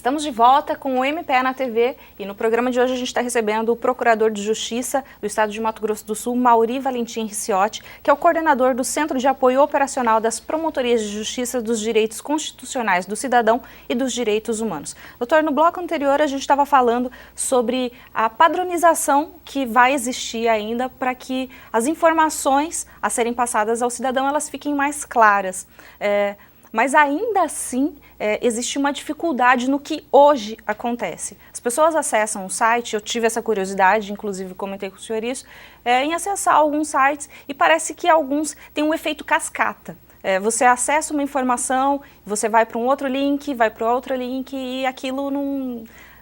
Estamos de volta com o MPE na TV e no programa de hoje a gente está recebendo o Procurador de Justiça do Estado de Mato Grosso do Sul, Mauri Valentim Ricciotti, que é o coordenador do Centro de Apoio Operacional das Promotorias de Justiça dos Direitos Constitucionais do Cidadão e dos Direitos Humanos. Doutor, no bloco anterior a gente estava falando sobre a padronização que vai existir ainda para que as informações a serem passadas ao cidadão elas fiquem mais claras. Mas ainda assim existe uma dificuldade no que hoje acontece. As pessoas acessam o site, eu tive essa curiosidade, inclusive comentei com o senhor isso, em acessar alguns sites e parece que alguns têm um efeito cascata. Você acessa uma informação, você vai para um outro link, vai para outro link e aquilo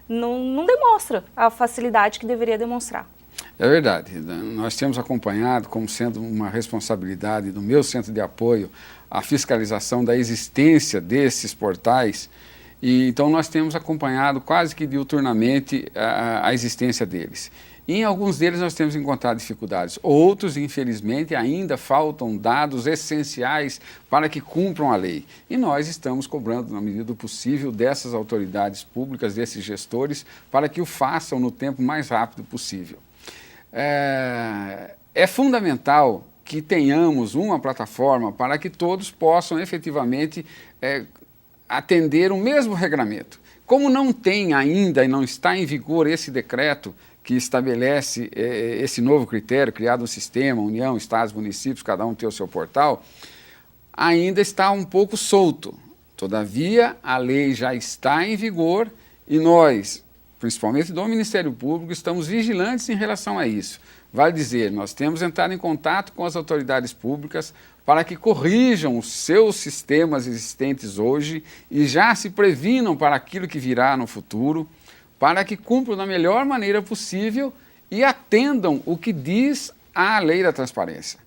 não demonstra a facilidade que deveria demonstrar. É verdade. Nós temos acompanhado como sendo uma responsabilidade do meu centro de apoio a fiscalização da existência desses portais e então nós temos acompanhado quase que diuturnamente a existência deles. E em alguns deles nós temos encontrado dificuldades. Outros, infelizmente, ainda faltam dados essenciais para que cumpram a lei. E nós estamos cobrando, na medida do possível, dessas autoridades públicas, desses gestores, para que o façam no tempo mais rápido possível. É fundamental que tenhamos uma plataforma para que todos possam efetivamente atender o mesmo regramento. Como não tem ainda e não está em vigor esse decreto que estabelece esse novo critério, criado um sistema, União, Estados, municípios, cada um tem o seu portal, ainda está um pouco solto. Todavia, a lei já está em vigor e nós, principalmente do Ministério Público, estamos vigilantes em relação a isso. Vale dizer, nós temos entrado em contato com as autoridades públicas para que corrijam os seus sistemas existentes hoje e já se previnam para aquilo que virá no futuro, para que cumpram da melhor maneira possível e atendam o que diz a lei da transparência.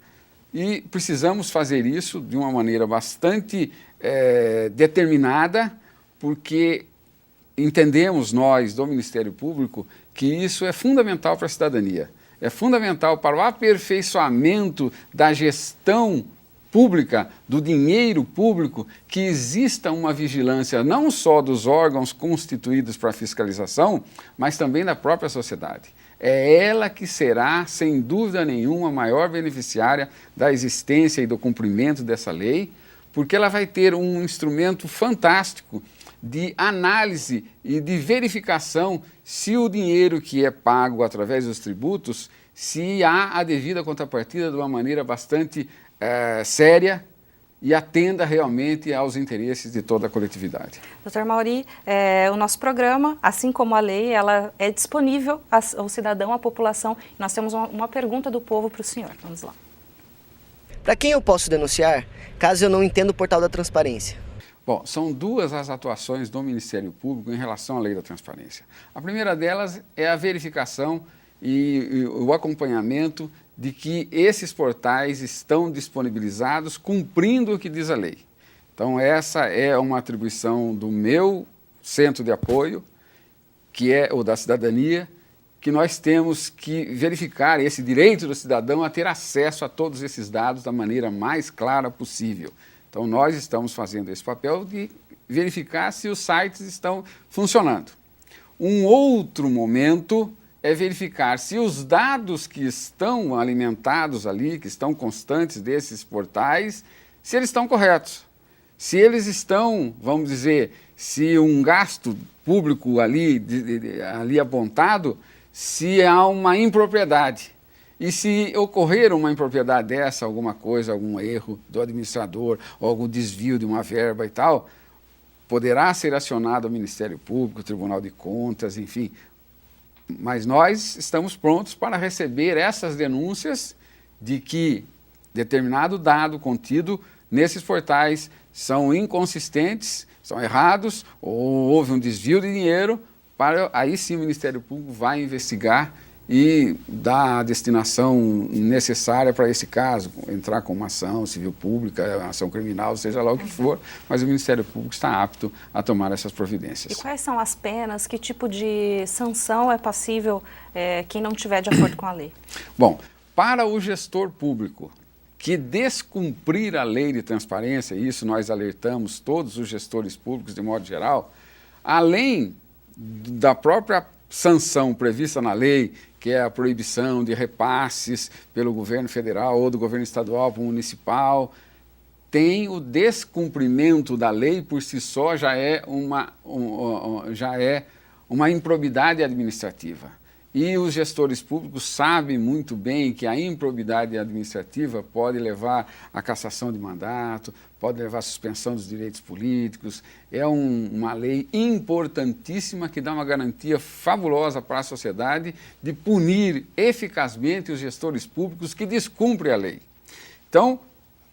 E precisamos fazer isso de uma maneira bastante determinada, porque entendemos nós do Ministério Público que isso é fundamental para a cidadania. É fundamental para o aperfeiçoamento da gestão pública, do dinheiro público, que exista uma vigilância não só dos órgãos constituídos para fiscalização, mas também da própria sociedade. É ela que será, sem dúvida nenhuma, a maior beneficiária da existência e do cumprimento dessa lei, porque ela vai ter um instrumento fantástico de análise e de verificação se o dinheiro que é pago através dos tributos, se há a devida contrapartida de uma maneira bastante séria e atenda realmente aos interesses de toda a coletividade. Doutor Mauri, o nosso programa, assim como a lei, ela é disponível ao cidadão, à população. Nós temos uma pergunta do povo para o senhor. Vamos lá. Para quem eu posso denunciar, caso eu não entenda o portal da transparência? Bom, são duas as atuações do Ministério Público em relação à lei da transparência. A primeira delas é a verificação e o acompanhamento de que esses portais estão disponibilizados cumprindo o que diz a lei. Então essa é uma atribuição do meu centro de apoio, que é o da cidadania, que nós temos que verificar esse direito do cidadão a ter acesso a todos esses dados da maneira mais clara possível. Então, nós estamos fazendo esse papel de verificar se os sites estão funcionando. Um outro momento é verificar se os dados que estão alimentados ali, que estão constantes desses portais, se eles estão corretos. Se eles estão, vamos dizer, se um gasto público ali apontado, se há uma impropriedade. E se ocorrer uma impropriedade dessa, alguma coisa, algum erro do administrador, ou algum desvio de uma verba e tal, poderá ser acionado o Ministério Público, o Tribunal de Contas, enfim. Mas nós estamos prontos para receber essas denúncias de que determinado dado contido nesses portais são inconsistentes, são errados, ou houve um desvio de dinheiro, aí sim o Ministério Público vai investigar e dar a destinação necessária para esse caso, entrar com uma ação civil pública, ação criminal, seja lá o que for, mas o Ministério Público está apto a tomar essas providências. E quais são as penas, que tipo de sanção é passível quem não estiver de acordo com a lei? Bom, para o gestor público que descumprir a lei de transparência, e isso nós alertamos todos os gestores públicos de modo geral, além da própria sanção prevista na lei, que é a proibição de repasses pelo governo federal ou do governo estadual para o municipal, tem o descumprimento da lei por si só já é uma improbidade administrativa. E os gestores públicos sabem muito bem que a improbidade administrativa pode levar à cassação de mandato, pode levar à suspensão dos direitos políticos. É uma lei importantíssima que dá uma garantia fabulosa para a sociedade de punir eficazmente os gestores públicos que descumprem a lei. Então,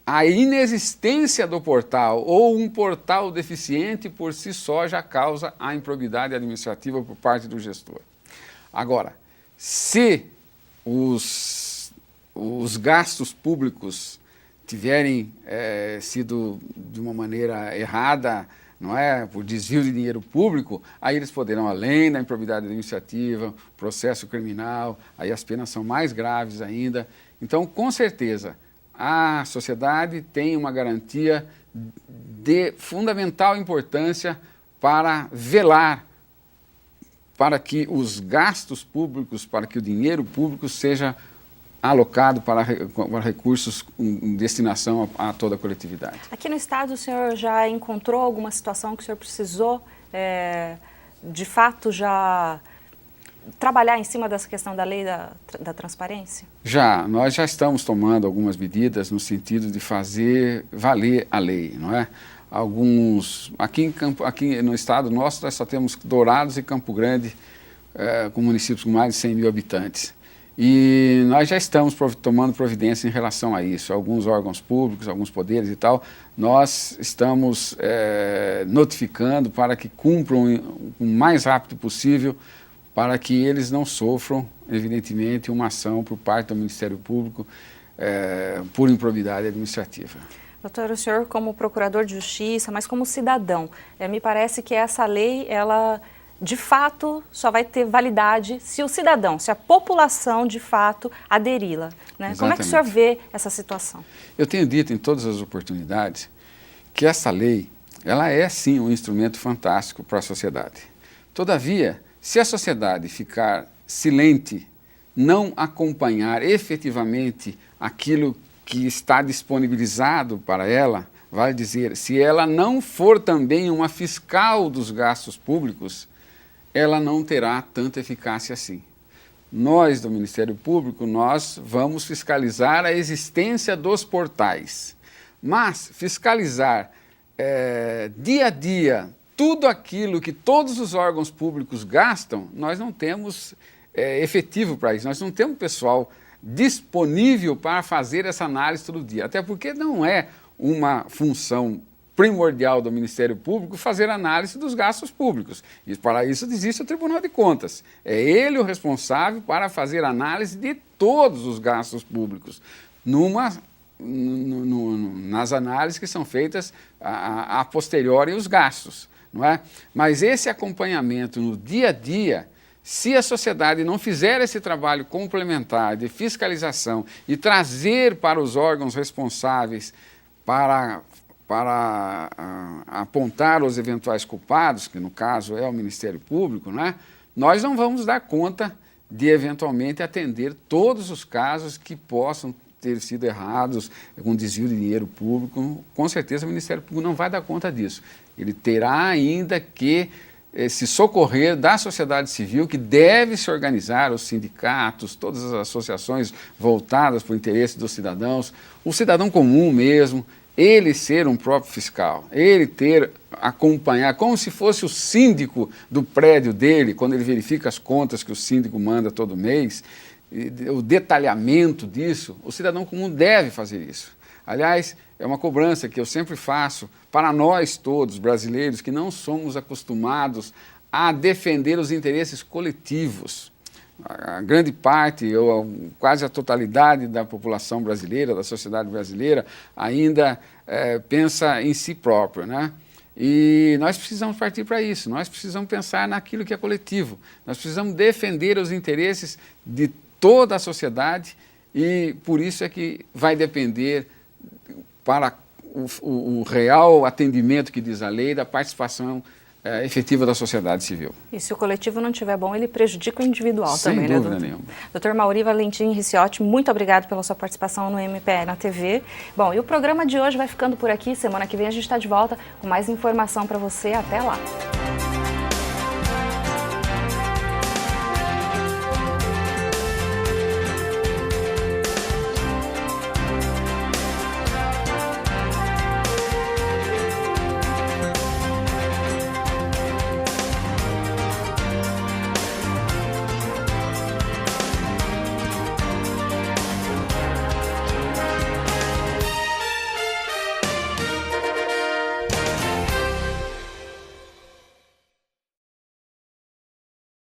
a inexistência do portal ou um portal deficiente por si só já causa a improbidade administrativa por parte do gestor. Agora, se os gastos públicos tiverem sido de uma maneira errada, não é, por desvio de dinheiro público, aí eles poderão, além da improbidade administrativa, processo criminal, aí as penas são mais graves ainda. Então, com certeza, a sociedade tem uma garantia de fundamental importância para velar para que os gastos públicos, para que o dinheiro público seja alocado para recursos em destinação a toda a coletividade. Aqui no Estado, o senhor já encontrou alguma situação que o senhor precisou, de fato, já trabalhar em cima dessa questão da lei da transparência? Nós já estamos tomando algumas medidas no sentido de fazer valer a lei, não é? Aqui no estado nosso, nós só temos Dourados e Campo Grande, com municípios com mais de 100 mil habitantes. E nós já estamos tomando providência em relação a isso. Alguns órgãos públicos, alguns poderes e tal, nós estamos notificando para que cumpram o mais rápido possível, para que eles não sofram, evidentemente, uma ação por parte do Ministério Público por improbidade administrativa. Doutor, o senhor como procurador de justiça, mas como cidadão, me parece que essa lei, ela de fato só vai ter validade se o cidadão, se a população de fato aderi-la, né? Como é que o senhor vê essa situação? Eu tenho dito em todas as oportunidades que essa lei, ela é sim um instrumento fantástico para a sociedade. Todavia, se a sociedade ficar silente, não acompanhar efetivamente aquilo que está disponibilizado para ela, vale dizer, se ela não for também uma fiscal dos gastos públicos, ela não terá tanta eficácia assim. Nós, do Ministério Público, nós vamos fiscalizar a existência dos portais, mas fiscalizar dia a dia tudo aquilo que todos os órgãos públicos gastam, nós não temos efetivo para isso, nós não temos pessoal disponível para fazer essa análise todo dia, até porque não é uma função primordial do Ministério Público fazer análise dos gastos públicos. E para isso existe o Tribunal de Contas. É ele o responsável para fazer análise de todos os gastos públicos, nas análises que são feitas a posteriori os gastos, não é? Mas esse acompanhamento no dia a dia, se a sociedade não fizer esse trabalho complementar de fiscalização e trazer para os órgãos responsáveis para apontar os eventuais culpados, que no caso é o Ministério Público, né, nós não vamos dar conta de eventualmente atender todos os casos que possam ter sido errados com desvio de dinheiro público. Com certeza o Ministério Público não vai dar conta disso. Ele terá ainda que se socorrer da sociedade civil, que deve se organizar, os sindicatos, todas as associações voltadas para o interesse dos cidadãos, o cidadão comum mesmo, ele ser um próprio fiscal, ele acompanhar, como se fosse o síndico do prédio dele, quando ele verifica as contas que o síndico manda todo mês, o detalhamento disso, o cidadão comum deve fazer isso. Aliás, é uma cobrança que eu sempre faço para nós todos, brasileiros, que não somos acostumados a defender os interesses coletivos. A grande parte, ou quase a totalidade da população brasileira, da sociedade brasileira, ainda pensa em si próprio, né? E nós precisamos partir para isso, nós precisamos pensar naquilo que é coletivo, nós precisamos defender os interesses de toda a sociedade e por isso é que vai depender para o real atendimento que diz a lei da participação efetiva da sociedade civil. E se o coletivo não estiver bom, ele prejudica o individual Sem também, dúvida né, nenhuma. Dr. Mauri Valentim Ricciotti, muito obrigado pela sua participação no MPE na TV. Bom, e o programa de hoje vai ficando por aqui. Semana que vem a gente está de volta com mais informação para você. Até lá!